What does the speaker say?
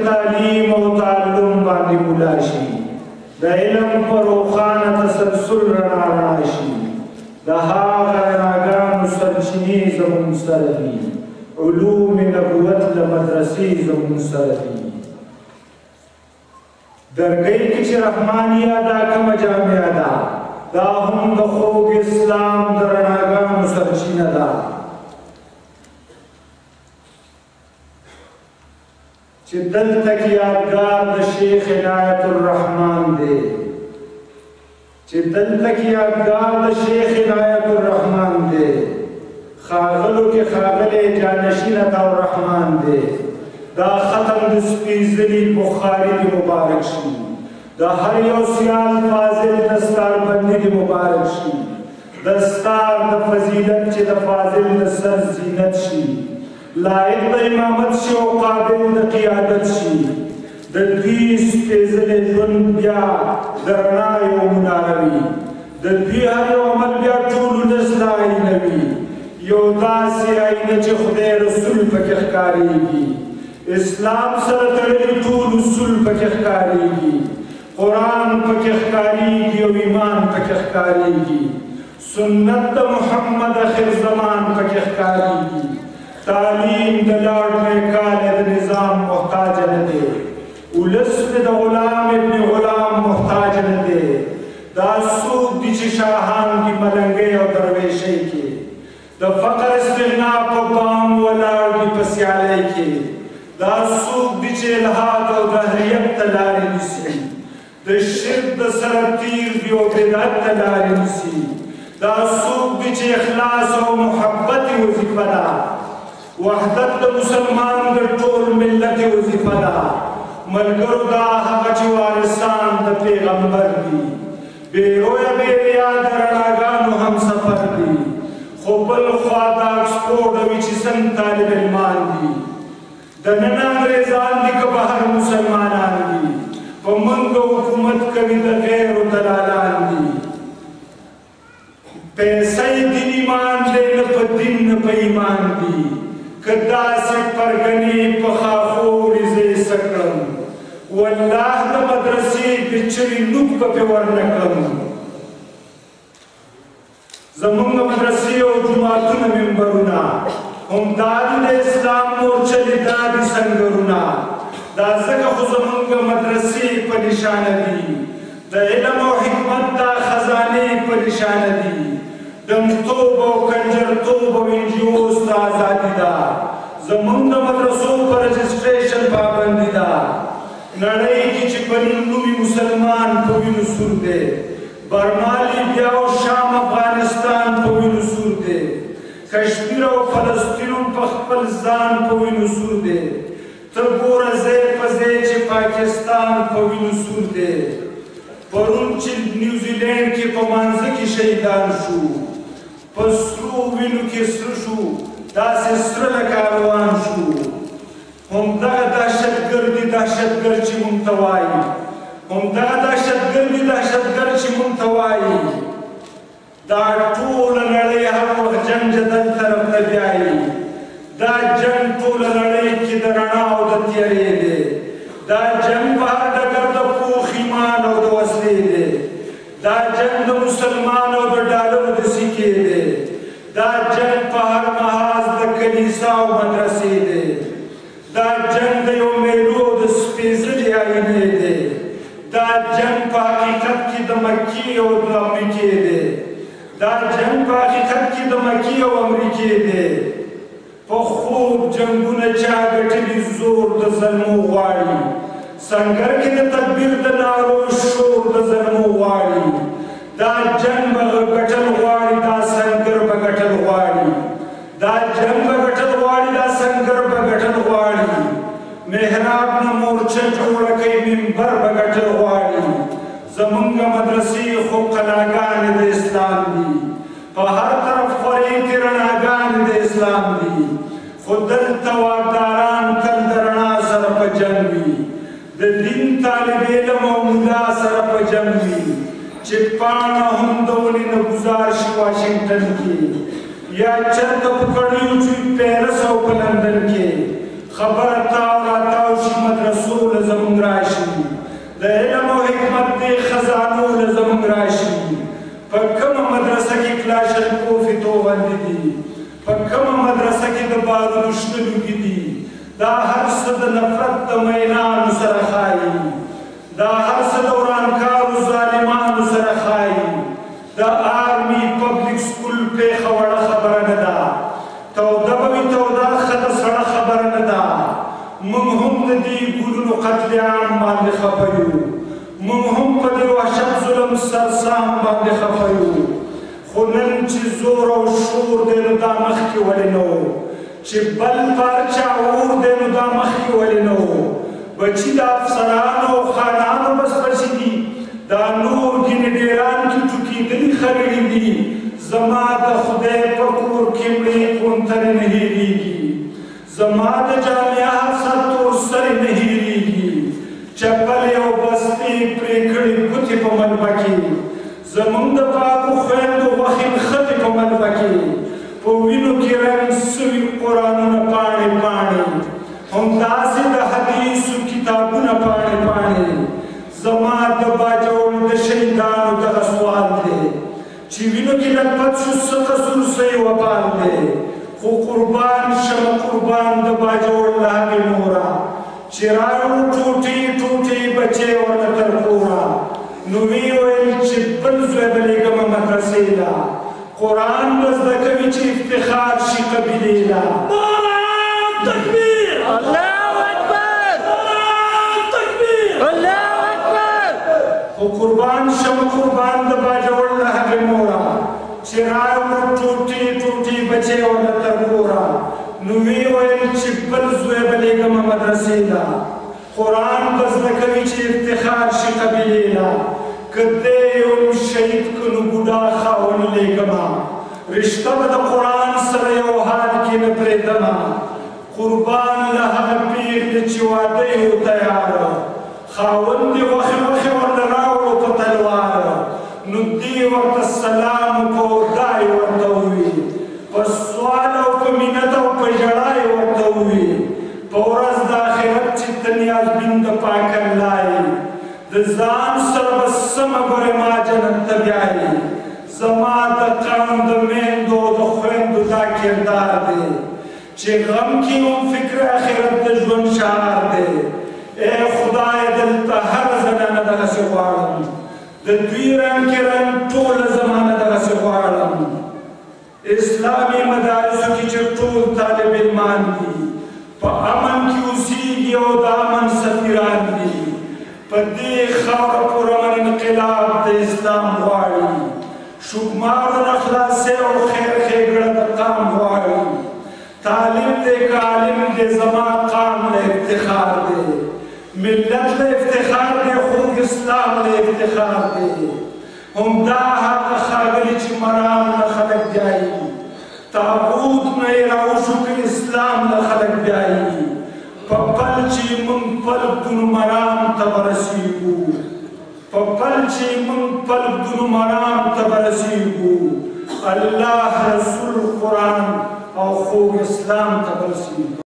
تعلیم او تعلم باندې مولا شي د علم په روښانه تسلسل رڼا شي د هغه رڼاګانو سرچینې زموږ سره دي علوم نبوت له مدرسې زموږ سره دي درګۍ کې چې رحمانیه دا کومه جامعه ده دا هم د خوږ اسلام د رڼاګانو سرچینه ده چې دلته کې یادګار د شیخ عنایت الرحمن دی چې دلته کې یادګار د شیخ عنایت الرحمن دی ښاغلو کې ښاغلی جانشین عطاالرحمن دی دا ختم د سپېڅلي بخاري دې مبارک شي د هر یو سیال فاضل دستاربندي دې مبارک شي دستار د فضیلت چې د فاضل د سر زینت شي لایق د امامت شي او قابل د قیادت شي د دوی سپېڅلی ژوند بیا د رڼا یو مناره وي د دوی هر یو عمل بیا ټولو نس ته آینه وي یو داسې آینه چې خدای رسول پکې ښکارېږي اسلام سره تړلي ټول اصول پکې ښکارېږي قرآن پکې ښکارېږي او ایمان پکې ښکارېږي سنت د محمد آخر زمان پکې ښکارېږي تعلیم د لارډ میکالې د نظام محتاج نه دی ولس د غلام ابن غلام محتاج نه دی دا څوک دي چې شاهان دي ملنګۍ او درویشۍ کې د فقر استغنا په بام ولاړ دي په سیالۍ کې دا څوک دي چې الحاد او دهریت ته لارې نیسي د شرک د سره تیر دي او بدعت ته لارې نیسي دا څوک دي چې اخلاص او محبت وظیفه ده وحدت د مسلمان د ټول ملت وظیفه ده ملګرو دا هغه چې وارثان د پیغمبر دي بېرویه بېریا د رڼاګانو همسفر دي خو بل خوا دا اکسفورډ او ایچسن طالب علمان دي دننه انګریزان دي که بهر مسلمانان دي په موږ حکومت کوي د غیرو دلالان دي پیسې دین ایمان دی نه په دین نه په ایمان دي که داسې پرګنې په خافو ورځې سکړم والله د مدرسې د چرې نوک به پې ورنه کړم زموږ مدرسې او جوماتونه منبرونه همدا دي د اسلام مورچلې دا دي سنګرونه دا ځکه خو زموږ مدرسې په نشانه دي د علم او حکمت دا خزانې په نشانه دي دمتوب او کنجرتوب او انجیوز ته ازادي ده زموږ د مدرسو په رجسټریشن پابندي ده نړۍ کې چې په نوم نومي مسلمان په وینو سور دی برما لیبیا او شام افغانستان په وینو سور دی کشمیر او فلسطین په خپل ځان په وینو سور دی ته ګوره ځای په ځای چې پاکستان په وینو سور دی پرون چې نیوزیلینډ کې په مانځه کې شهیدان شو په سرو وینو کې سره شو داسې سره لکه روان شو همدغه دهشتګرد دي دهشتګرد چې مونږ ته وایي همدغه دهشتګرد دي دهشتګرد چې مونږ ته وایي دا ټوله نړۍ هر وخت جنګ جدل طرف ته بیایي دا جنګ ټوله نړۍ کې د رڼا او د تیارې دی دا جنګ په هر ډګر د پوخ ایمان او د وسلې دی دا جنګ د مسلمان او د ډالرو د سکې دی دا جنګ په هر محاذ د کلیسا او مدرسې دی دا جنگ د یو میلو د سپېڅلي آینې دی دا جنگ په حقیقت کې د مکې او د امریکې دی دا جنگ په حقیقت کې د مکې او امریکې دی په خوب جنګونه چا ګټلي زور د ظلمو غواړي سنګر کې د تدبیر د نارو شور د ظلمو غواړي دا جنگ به ګټل غواړي دا سنګر به ګټل غواړي دا جنگ به ګټل غواړي دا سنګر به ګټل غواړي محراب نه مورچه جوړه کوي منبر به ګټل غواړي زمونږ مدرسې خو قلاګانې د اسلام دي په هر طرف خورې کې رڼاګانې د اسلام دي خو دلته واکداران تل د رڼا سره په جنګ وي د دین طالب علم او ملا سره په جنګ وي چې پاڼه هم د ونې نه ګزار شي واشنګټن کې یا چرته په کړیو چې پیرس او په لندن کې خبره تاو راتاو شي مدرسو له زموږ راشي د علم او حکمت دې خزانو له زموږ راشي په کومه مدرسه کې کلاشنکوف توغندي دي په کومه مدرسه کې د بارودو شنه لوګي دي دا هر څه د نفرت د مینانو سره ښایي دا هر څه د ورانکارو ظالمانو سره ښایي د آرمي پبلیک سکول پېښه وړه خبره نه ده توده به وي توده ښه د سړه خبره نه ده موږ هم د دې ګلونو قتل عام باندې خفه یو موږ هم په دې وحشت ظلم سرسام باندې خفه یو خو نن چې زور او شور دی نو دا مخکې ولې نه و چې بل پارچا اور دی نو دا مخکې ولې نه و بچي د افسرانو او خانانو بس بچي دي دا نور ګینې ډېران کې ټوکېدلي خرړي دي زما د خدای په کور کې مړې قونترې نه هېرېږي زما د جامعه افسر تور سرې نه هېرېږي چپلې او بستې پرې کړې ګوتې په ملبه کې زموږ د پاکو خویندو غوښې نښتې په ملبه کې په وینو کې رنګ سوي قرآنونه پاڼې پاڼې همداسې د حدیثو کتابونه پاڼې پاڼې زما د باجوړ د شهیدانو دغه سوال دی چې وینو کې لګپت شو څه قصور څه یې وبال دی خو قربان شمه قربان د باجوړ له هغې موره چې راوړو ټوټې ټوټې بچې ورته تر کوره نو ویې ویل چې بل زوی به لېږمه مدرسې له قرآن به زده کوي چې افتخار شي قبیلې له تکبیر الله اکبر تکبیر الله اکبر خو قربان شمه قربان د باجوړ له هغې موره چې راوړو ټوټې ټوټې بچې ورته تر کوره نو ویې ویل چې بل زوی به لېږمه مدرسې له قرآن به زده کوي چې افتخار شي قبیلې له که دی یو شهید که نو بوډا خاوند لېږمه رشته به د قرآن سره یو حال کې نه پرېږدمه قربان له هغه پیر دی چې واده یې و تیاره خاوند یې غوښې غوښې ورته راوړو په تلوار نو دی ورته سلام وکړو دا یې ورته ووي په سوال او په مینت او په ژړا یې ورته ووي په ورځ د آخرت چې ته نیازبین د پاک الله یې د ځان سره به سمه ګورې ما جنت ته بیایي زما د قوم د میندو د خویندو دا کردار دی چې غم کې هم فکر آخرت د ژوند شعار دی ای خدای دلته هر زنانه دغسې غواړم د دوی رنګ کې رنګ ټوله زمانه دغسې غواړم اسلامي مدارسو کې چې ټول طالب علمان دي په امن کې اوسېږي او د امن سفیران دي په دې خاوره پورې من انقلاب د اسلام غواړي شوکمارو نه خلاصې او خیر ښېګړه د قام غواړي تعلیم دی که عالم دی زما قام له افتخار دی ملت له افتخار دی خو اسلام له افتخار دی همدا هغه ښاغلي چې مرام نه خلک بیایي تابوت نه یې راوشو که اسلام نه خلک بیایي په پل چې موږ پل ږدو مرام ته به رسېږو په پل چې موږ پل ږدو مرام ته به رسېږو الله رسول قرآن او خوږ اسلام ته به رسېږو